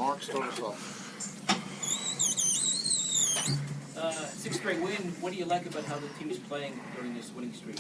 Mark, start us off. Sixth straight win. What do you like about how the team is playing during this winning streak?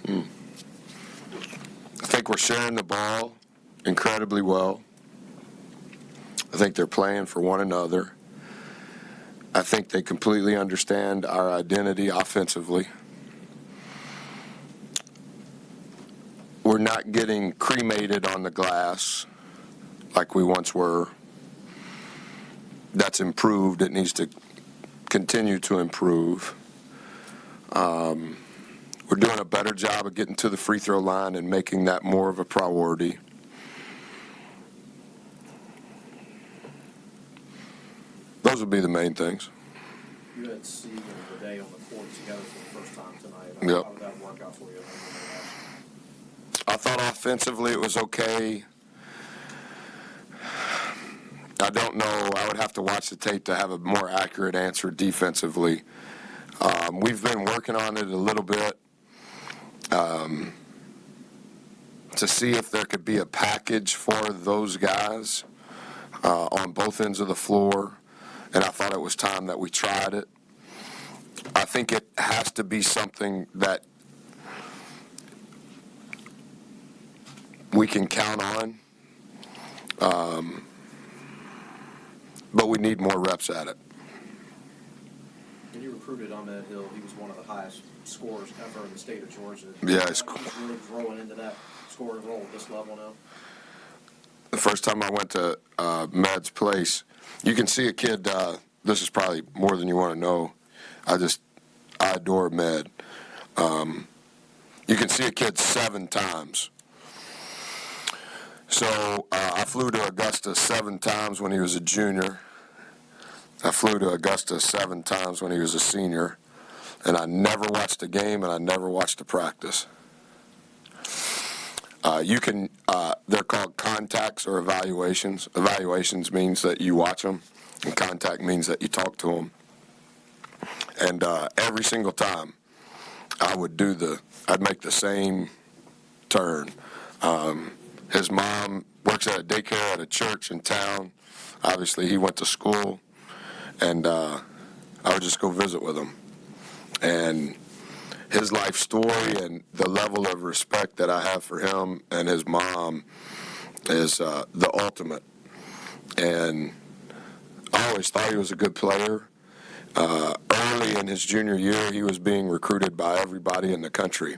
I think we're sharing the ball incredibly well. I think they're playing for one another. I think they completely understand our identity offensively. We're not getting cremated on the glass like we once were. That's improved. It needs to continue to improve. We're doing a better job of getting to the free throw line and making that more of a priority. Those would be the main things. You had Steve and Renee on the court together for the first time tonight. Yep. How did that work out for you? I thought offensively it was okay. I don't know. I would have to watch the tape to have a more accurate answer defensively. We've been working on it a little bit to see if there could be a package for those guys on both ends of the floor, and I thought it was time that we tried it. I think it has to be something that we can count on, but we need more reps at it. When you recruited Ahmed Hill, he was one of the highest scorers ever in the state of Georgia. Yeah, he's really growing into that scoring role at this level now. The first time I went to Med's place, you can see a kid, this is probably more than you want to know. I adore Med. You can see a kid 7 times. So I flew to Augusta 7 times when he was a junior. I flew to Augusta 7 times when he was a senior. And I never watched a game and I never watched a practice. They're called contacts or evaluations. Evaluations means that you watch them, and contact means that you talk to them. And every single time, I'd make the same turn. His mom works at a daycare at a church in town. Obviously, he went to school, and I would just go visit with him. And his life story and the level of respect that I have for him and his mom is the ultimate. And I always thought he was a good player. Early in his junior year, he was being recruited by everybody in the country.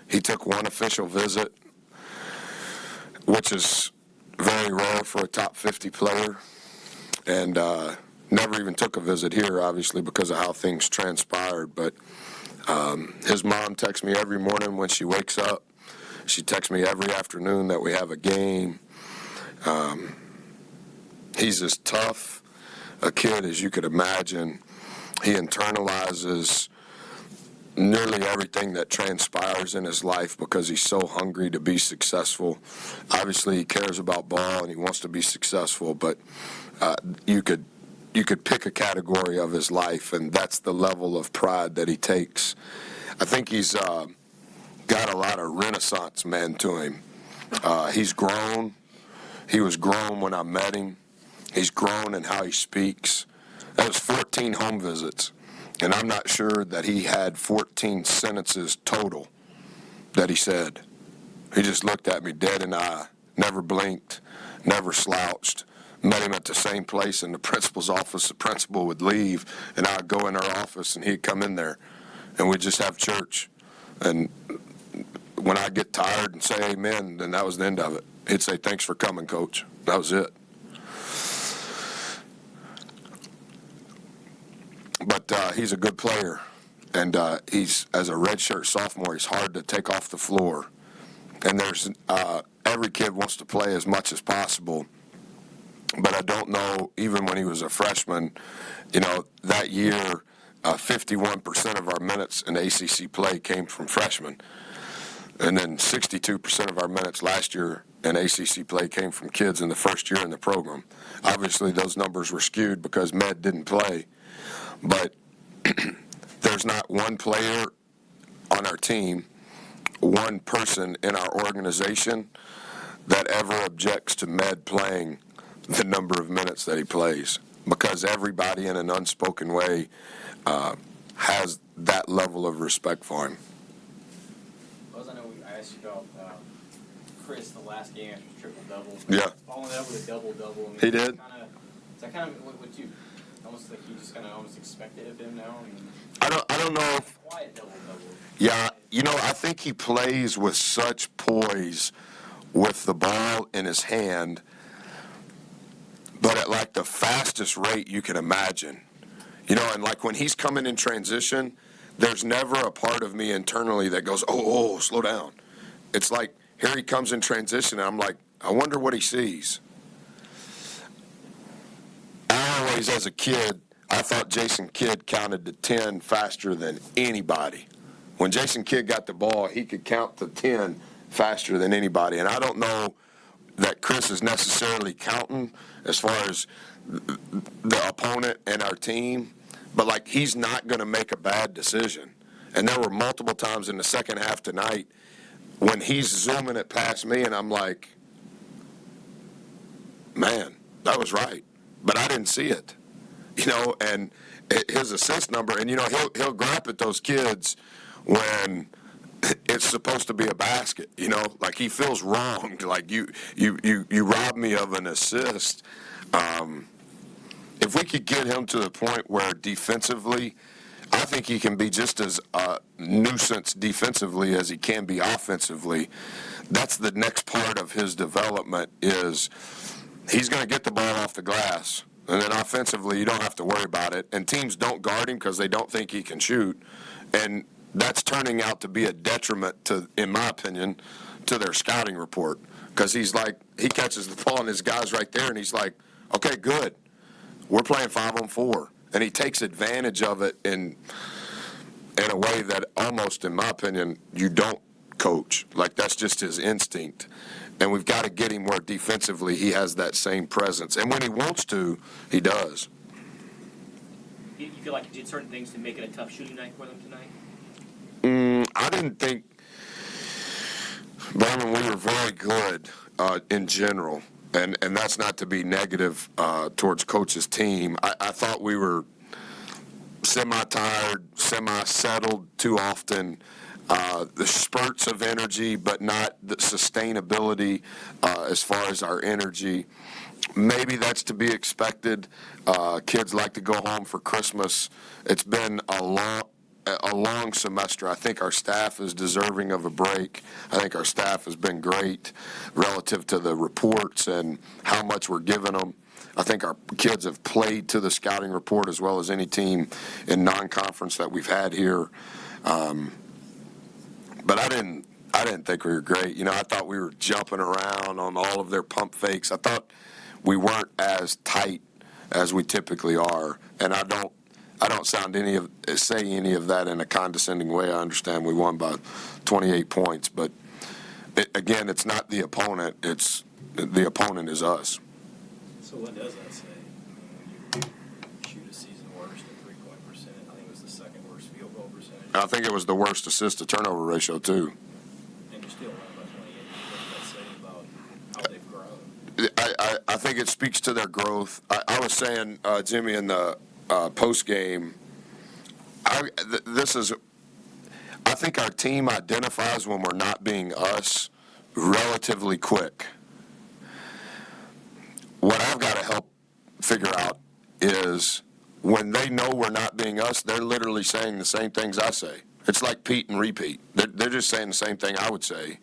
He took one official visit, which is very rare for a top 50 player, and never even took a visit here, obviously, because of how things transpired. But his mom texts me every morning when she wakes up. She texts me every afternoon that we have a game. He's as tough a kid as you could imagine. He internalizes nearly everything that transpires in his life because he's so hungry to be successful. Obviously, he cares about ball and he wants to be successful, but you could pick a category of his life, and that's the level of pride that he takes. I think he's got a lot of Renaissance man to him. He's grown. He was grown when I met him. He's grown in how he speaks. That was 14 home visits, and I'm not sure that he had 14 sentences total that he said. He just looked at me dead in the eye, never blinked, never slouched. Met him at the same place in the principal's office. The principal would leave, and I'd go in our office, and he'd come in there, and we'd just have church. And when I get tired and say amen, then that was the end of it. He'd say, "Thanks for coming, Coach." That was it. But he's a good player, and he's, as a redshirt sophomore, he's hard to take off the floor. And there's every kid wants to play as much as possible. But I don't know, even when he was a freshman, that year, 51% of our minutes in ACC play came from freshmen. And then 62% of our minutes last year in ACC play came from kids in the first year in the program. Obviously, those numbers were skewed because Med didn't play. But there's not one player on our team, one person in our organization that ever objects to Med playing the number of minutes that he plays, because everybody in an unspoken way has that level of respect for him. Well, I know I asked you about Chris the last game after his triple-double. Yeah. Following that with a double-double. I mean, He did. Is that kind of what you almost like you just kind of almost expected of him now? I mean, I don't know if, quiet double-double. yeah, I think he plays with such poise with the ball in his hand, but at like the fastest rate you can imagine. And like when he's coming in transition, there's never a part of me internally that goes, oh, slow down. It's like, here he comes in transition, and I'm like, I wonder what he sees. I always, as a kid, I thought Jason Kidd counted to 10 faster than anybody. When Jason Kidd got the ball, he could count to 10 faster than anybody. And I don't know that Chris is necessarily counting as far as the opponent and our team, but like he's not going to make a bad decision. And there were multiple times in the second half tonight when he's zooming it past me, and I'm like, man, that was right. But I didn't see it, and his assist number, and, he'll grab at those kids when it's supposed to be a basket, like he feels wronged, like you robbed me of an assist. If we could get him to the point where defensively, I think he can be just as nuisance defensively as he can be offensively. That's the next part of his development is he's going to get the ball off the glass. And then offensively, you don't have to worry about it. And teams don't guard him because they don't think he can shoot. And that's turning out to be a detriment to, in my opinion, to their scouting report. Because he catches the ball and his guy's right there, and he's like, okay, good. We're playing 5-on-4. And he takes advantage of it in a way that almost, in my opinion, you don't coach. Like, that's just his instinct. And we've got to get him where defensively he has that same presence. And when he wants to, he does. You feel like you did certain things to make it a tough shooting night for them tonight? I didn't think, Brandon, we were very good in general. And that's not to be negative towards Coach's team. I thought we were semi-tired, semi-settled too often. The spurts of energy, but not the sustainability as far as our energy. Maybe that's to be expected. Kids like to go home for Christmas. It's been a long semester. I think our staff is deserving of a break. I think our staff has been great relative to the reports and how much we're giving them. I think our kids have played to the scouting report as well as any team in non-conference that we've had here. But I didn't think we were great. I thought we were jumping around on all of their pump fakes. I thought we weren't as tight as we typically are, and I don't say any of that in a condescending way. I understand we won by 28 points, but again, it's not the opponent. It's the opponent is us. So what does that say? When you shoot a season worst at three-point percentage, I think it was the second worst field goal percentage. I think it was the worst assist-to-turnover ratio, too. And you're still running by 28. What does that say about how they've grown? I think it speaks to their growth. I was saying, Jimmy, in the post-game, I think our team identifies when we're not being us relatively quick. What I've got to help figure out is when they know we're not being us, they're literally saying the same things I say. It's like Pete and repeat. They're just saying the same thing I would say.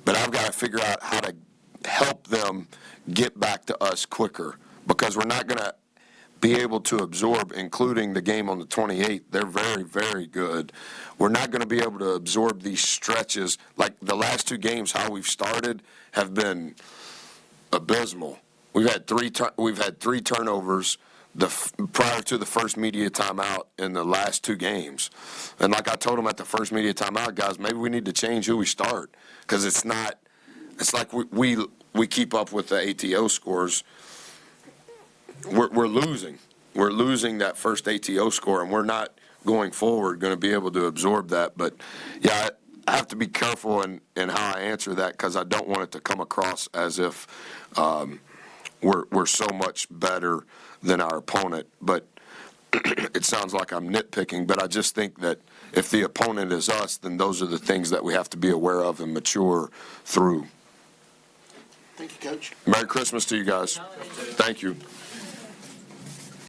But I've got to figure out how to help them get back to us quicker, because we're not going to be able to absorb, including the game on the 28th. They're very, very good. We're not going to be able to absorb these stretches. Like the last two games, how we've started have been abysmal. We've had three turnovers prior to the first media timeout in the last two games. And like I told them at the first media timeout, guys, maybe we need to change who we start, because it's like we keep up with the ATO scores. We're losing. We're losing that first ATO score, and we're not going forward going to be able to absorb that. But, yeah, have to be careful in how I answer that, because I don't want it to come across as if we're so much better than our opponent. But it sounds like I'm nitpicking, but I just think that if the opponent is us, then those are the things that we have to be aware of and mature through. Thank you, Coach. Merry Christmas to you guys. Thank you.